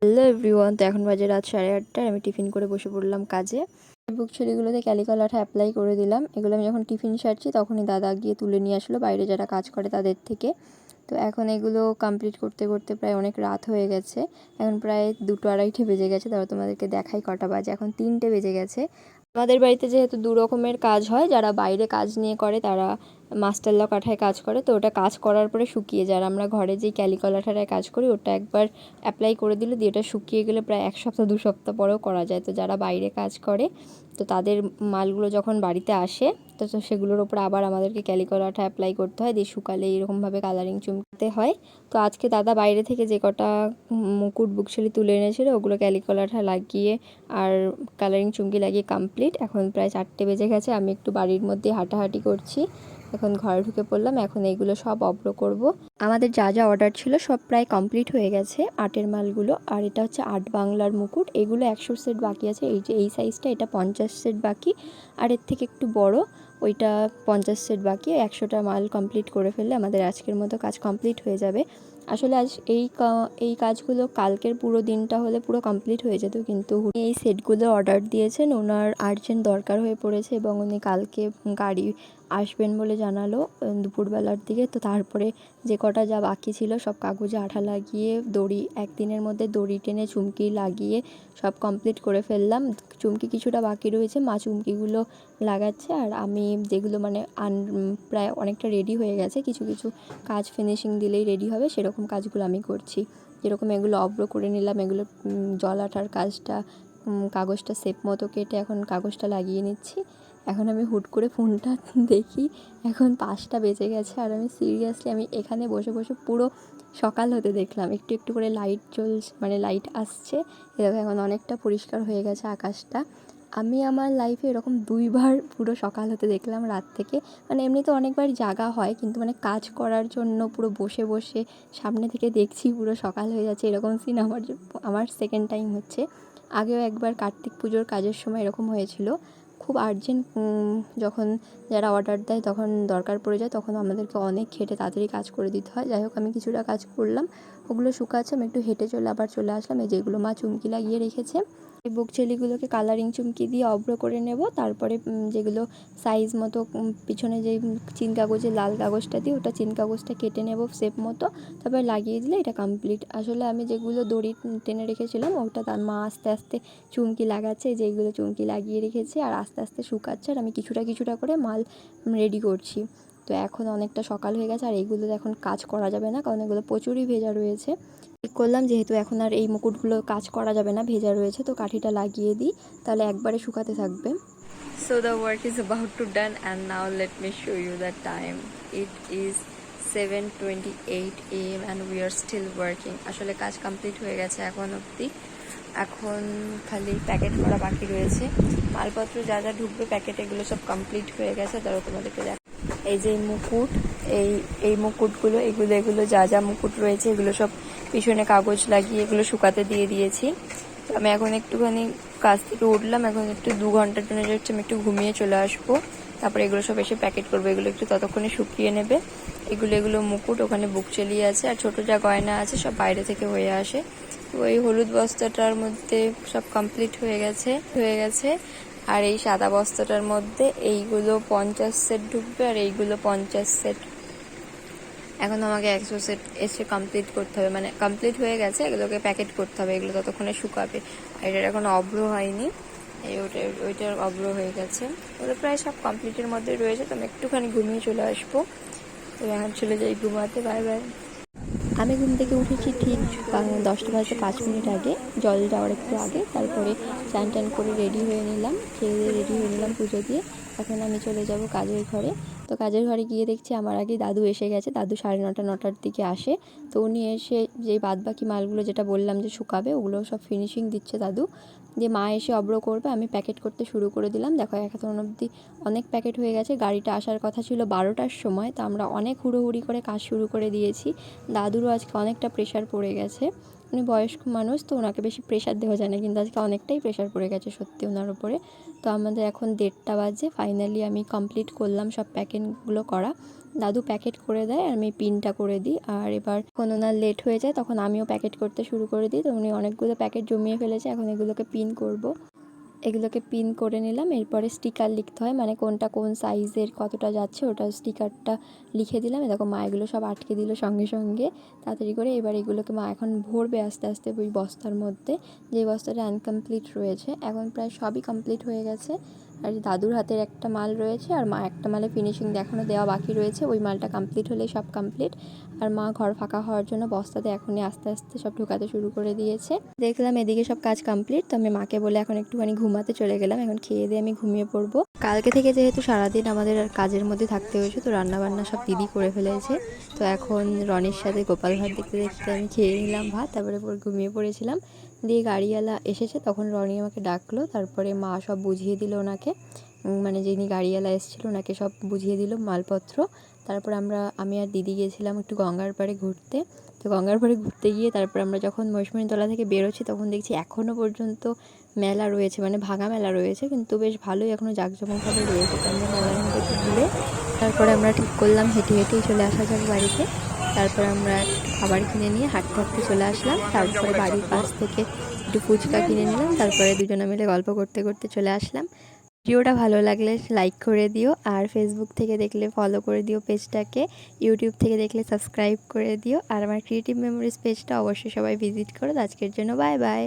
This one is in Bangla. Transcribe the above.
হ্যালো এভরিওয়ান, তো এখন বাজে রাত 8:30। আমি টিফিন করে বসে পড়লাম কাজে। বুক ছড়িগুলোতে ক্যালিকল আঠা অ্যাপ্লাই করে দিলাম। এগুলো আমি যখন টিফিন সারছি তখনই দাদা গিয়ে তুলে নিয়ে আসলো বাইরে যারা কাজ করে তাদের থেকে। তো এখন এগুলো কমপ্লিট করতে করতে প্রায় অনেক রাত হয়ে গেছে। এখন প্রায় 2-2:30 বেজে গেছে। তারপর তোমাদেরকে দেখাই কটা বাজে। এখন 3টে বেজে গেছে। আমাদের বাড়িতে যেহেতু 2 রকমের কাজ হয়, যারা বাইরে কাজ নিয়ে করে তারা মাস্টার লক আঠায় কাজ করে, তো ওটা কাজ করার পরে শুকিয়ে যায়। আর আমরা ঘরে যেই ক্যালিকল আঠাটায় কাজ করি ওটা একবার অ্যাপ্লাই করে দিলে দিয়ে ওটা শুকিয়ে গেলে প্রায় 1 সপ্তাহ 2 সপ্তাহ পরেও করা যায়। তো যারা বাইরে কাজ করে তো তাদের মালগুলো যখন বাড়িতে আসে তো সেগুলোর ওপর আবার আমাদেরকে ক্যালিকল আঠা অ্যাপ্লাই করতে হয়, দিয়ে শুকালে এরকমভাবে কালারিং চুমকাতে হয়। তো আজকে দাদা বাইরে থেকে যে কটা মুকুট বুকশিলি তুলে এনেছিল ওগুলো ক্যালিকল আঠা লাগিয়ে আর কালারিং চুমকি লাগিয়ে কমপ্লিট। এখন প্রায় 4টে বেজে গেছে। আমি একটু বাড়ির মধ্যে হাঁটাহাঁটি করছি। এখন ঘরে ঢুকে পড়লাম। এখন এইগুলো সব অব্র করব। আমাদের যা যা অর্ডার ছিল সব প্রায় কমপ্লিট হয়ে গেছে আর্টের মালগুলো। আর এটা হচ্ছে আর্ট বাংলার মুকুট। এগুলো 100 সেট বাকি আছে। এই যে এই সাইজটা, এটা 50 সেট বাকি। আর এর থেকে একটু বড় ওইটা 50 সেট বাকি। 100টা মাল কমপ্লিট করে ফেললে আমাদের আজকের মতো কাজ কমপ্লিট হয়ে যাবে। আসলে আজ এই কাজগুলো কালকের পুরো দিনটা হলে পুরো কমপ্লিট হয়ে যেত, কিন্তু উনি এই সেটগুলো অর্ডার দিয়েছেন, ওনার আর্জেন্ট দরকার হয়ে পড়েছে এবং উনি কালকে গাড়ি আসবেন বলে জানালো দুপুরবেলার দিকে। তো তারপরে যে কটা যা বাকি ছিল সব কাগজে আঠা লাগিয়ে দড়ি একদিনের মধ্যে দড়ি টেনে চুমকি লাগিয়ে সব কমপ্লিট করে ফেললাম। চুমকি কিছুটা বাকি রয়েছে, মা চুমকিগুলো লাগাচ্ছে। আর আমি যেগুলো মানে প্রায় অনেকটা রেডি হয়ে গেছে, কিছু কিছু কাজ ফিনিশিং দিলেই রেডি হবে সেরকম কাজগুলো আমি করছি। যেরকম এগুলো অব্র করে নিলাম, এগুলো জল আঠার কাজটা কাগজটা শেপ মতো কেটে এখন কাগজটা লাগিয়ে নিচ্ছি। এখন আমি হুট করে ফোনটা দেখি, এখন 5টা বেজে গেছে। আর আমি সিরিয়াসলি আমি এখানে বসে বসে পুরো সকাল হতে দেখলাম। একটু একটু করে লাইট জ্বলছে, মানে লাইট আসছে। এরকম এখন অনেকটা পরিষ্কার হয়ে গেছে আকাশটা। আমি আমার লাইফে এরকম 2বার পুরো সকাল হতে দেখলাম রাত থেকে। মানে এমনিতে অনেকবার জাগা হয়, কিন্তু মানে কাজ করার জন্য পুরো বসে বসে সামনে থেকে দেখছি পুরো সকাল হয়ে যাচ্ছে, এরকম সিন আমার সেকেন্ড টাইম হচ্ছে। আগেও একবার কার্তিক পুজোর কাজের সময় এরকম হয়েছিল। খুব আর্জেন্ট যখন যারা অর্ডার দেয় তখন দরকার পড়ে যায়, তখন আমাদেরকে অনেক খেটে তাড়াতাড়ি কাজ করে দিতে হয়। যাই হোক, আমি কিছুটা কাজ করলাম, ওগুলো শুকাচ্ছে। আমি একটু হেঁটে আবার চলে আসলাম। এই যেগুলো মা চুমকি লাগিয়ে রেখেছে, এই বুকচেলিগুলোকে কালারিং চুমকি দিয়ে অব্র করে নেব। তারপরে যেগুলো সাইজ মতো পিছনে যে চিন কাগজে লাল কাগজটা দিই ওটা চিন কাগজটা কেটে নেব শেপ মতো, তারপরে লাগিয়ে দিলে এটা কমপ্লিট। আসলে আমি যেগুলো দড়ি টেনে রেখেছিলাম ওটা তার মা আস্তে আস্তে চুমকি লাগাচ্ছে, যেগুলো চুমকি লাগিয়ে রেখেছে আর আস্তে আস্তে শুকাচ্ছে। আর আমি কিছুটা কিছুটা করে মাল রেডি করছি। তো এখন অনেকটা সকাল হয়ে গেছে। আর এইগুলো এখন কাজ করা যাবে না, কারণ এগুলো প্রচুরই ভেজা রয়েছে। ঠিক করলাম যেহেতু এখন আর এই মুকুটগুলো কাজ করা যাবে না, ভেজা রয়েছে, তো কাঠিটা লাগিয়ে দিই, তাহলে একবারে শুকাতে থাকবে। So the work is about to done and now let me show you the time. It is 7:28 AM and we are still working. আসলে কাজ কমপ্লিট হয়ে গেছে এখন অবধি। এখন খালি প্যাকেট করা বাকি রয়েছে। মালপত্র যা যা ঢুকবে প্যাকেট এগুলো সব কমপ্লিট হয়ে গেছে। তারপর তোমাদেরকে দেখ, এই যে মুকুট, এই মুকুটগুলো এগুলো যা যা মুকুট রয়েছে এগুলো সব পিছনে কাগজ লাগিয়ে এগুলো শুকাতে দিয়ে দিয়েছি। তো আমি এখন একটুখানি কাজ থেকে উঠলাম, এখন একটু 2 ঘন্টার জন্য যাচ্ছি, আমি একটু ঘুমিয়ে চলে আসবো। তারপরে এগুলো সব এসে প্যাকেট করবো, এগুলো একটু ততক্ষণে শুকিয়ে নেবে। এগুলো মুকুট, ওখানে বুক চলিয়ে আছে, আর ছোটো যা গয়না আছে সব বাইরে থেকে হয়ে আসে। তো এই হলুদ বস্তাটার মধ্যে সব কমপ্লিট হয়ে গেছে। আর এই সাদা বস্তাটার মধ্যে এইগুলো 50 সেট ঢুকবে আর এইগুলো 50 সেট। এখন আমাকে 100 সেট এসে কমপ্লিট করতে হবে, মানে কমপ্লিট হয়ে গেছে, এগুলোকে প্যাকেট করতে হবে, এগুলো ততক্ষণে শুকাবে। আর এটার এখন অব্র হয়নি, ওইটার অব্র হয়ে গেছে। ওগুলো প্রায় সব কমপ্লিটের মধ্যে রয়েছে। তো আমি একটুখানি ঘুমিয়ে চলে আসবো। তো এখন চলে যাই ঘুমাতে। Bye bye. আমি ঘুম থেকে উঠেছি ঠিক 10টা বাজতে 5 মিনিট আগে, জল যাওয়ার একটু আগে। তারপরে চান টান করে রেডি হয়ে নিলাম, খেয়ে দিয়ে রেডি হয়ে নিলাম পুজো দিয়ে। এখন আমি চলে যাব কাজের ঘরে। তো কাজের ঘরে গিয়ে দেখছি আমার আগে দাদু এসে গেছে। দাদু 9:30-9টার দিকে আসে। তো উনি এসে যে বাদবাকি মালগুলো যেটা বললাম যে শুকাবে ওগুলো সব ফিনিশিং দিচ্ছে দাদু। যে মা এসে অব্র করবে, আমি প্যাকেট করতে শুরু করে দিলাম। দেখো এখন অবধি অনেক প্যাকেট হয়ে গেছে। গাড়িটা আসার কথা ছিল 12টার সময়, তো আমরা অনেক হুড়োহুড়ি করে কাজ শুরু করে দিয়েছি। দাদুরও আজকে অনেকটা প্রেশার পড়ে গেছে। উনি বয়স্ক মানুষ, তো ওনাকে বেশি প্রেশার দেওয়া যায় না, কিন্তু আজকে অনেকটাই প্রেশার পড়ে গেছে সত্যি ওনার উপরে। তো আমাদের এখন 1:30 বাজে। ফাইনালি আমি কমপ্লিট করলাম সব প্যাকেটগুলো করা। দাদু প্যাকেট করে দেয় আর আমি পিনটা করে দিই। আর এবার যখন ওনার লেট হয়ে যায় তখন আমিও প্যাকেট করতে শুরু করে দিই। তো উনি অনেকগুলো প্যাকেট জমিয়ে ফেলেছে, এখন এগুলোকে পিন করব। এগুলোকে পিন করে নিলাম। এরপরে স্টিকার লিখতে হয়, মানে কোনটা কোন সাইজের কতটা যাচ্ছে ওটা স্টিকারটা লিখে দিলাম। দেখো মা এগুলো সব আটকে দিল সঙ্গে সঙ্গে তাড়াতাড়ি করে। এবার এগুলোকে মা এখন ভরবে আস্তে আস্তে ওই বস্তার মধ্যে, যে বস্তাটা আনকমপ্লিট রয়েছে। এখন প্রায় সবই কমপ্লিট হয়ে গেছে। আর দাদুর হাতের একটা মাল রয়েছে আর মা একটা মালে ফিনিশিং এখনও দেওয়া বাকি রয়েছে। ওই মালটা কমপ্লিট হলেই সব কমপ্লিট। আর মা ঘর ফাঁকা হওয়ার জন্য বস্তাতে এখনই আস্তে আস্তে সব ঢোকাতে শুরু করে দিয়েছে। দেখলাম এদিকে সব কাজ কমপ্লিট, তো আমি মাকে বলে এখন একটুখানি ঘুমাতে চলে গেলাম। এখন খেয়ে দিয়ে আমি ঘুমিয়ে পড়বো। কালকে থেকে যেহেতু সারাদিন আমাদের কাজের মধ্যে থাকতে হয়েছে, তো রান্নাবান্না সব দিদি করে ফেলেছে। তো এখন রনির সাথে গোপাল ভাত দেখতে দেখতে আমি খেয়ে নিলাম ভাত, তারপরে ঘুমিয়ে পড়েছিলাম। দিয়ে গাড়িওয়ালা এসেছে, তখন রনি আমাকে ডাকলো, তারপরে মা সব বুঝিয়ে দিল ওনাকে, মানে যিনি গাড়িওয়ালা এসেছিলো ওনাকে সব বুঝিয়ে দিল মালপত্র। তারপর আমি আর দিদি গিয়েছিলাম একটু গঙ্গার পাড়ে ঘুরতে। তো গঙ্গার পাড়ে ঘুরতে গিয়ে তারপর আমরা যখন মহিষমণিতলা থেকে বেরোচ্ছি তখন দেখছি এখনও পর্যন্ত মেলা রয়েছে, মানে ভাঙা মেলা রয়েছে, কিন্তু বেশ ভালোই এখনও জাঁকজমকভাবে রয়েছে। তো আমরা মেলার মধ্যে একটু ঘুরে তারপরে আমরা ঠিক করলাম হেঁটে হেঁটেই চলে আসা যাক বাড়িতে। তারপর আমরা একটু খাবার কিনে নিয়ে হাঁটতে হাঁটতে চলে আসলাম। তারপরে বাড়ির পাশ থেকে একটু ফুচকা কিনে নিলাম, তারপরে দুজনে মিলে গল্প করতে করতে চলে আসলাম। ভিডিওটা ভালো লাগলে লাইক করে দিও, আর ফেসবুক থেকে দেখলে ফলো করে দিও পেজটাকে, ইউটিউব থেকে দেখলে সাবস্ক্রাইব করে দিও, আর আমার ক্রিয়েটিভ মেমোরিজ পেজটা অবশ্যই সবাই ভিজিট করো। আজকের জন্য বাই বাই।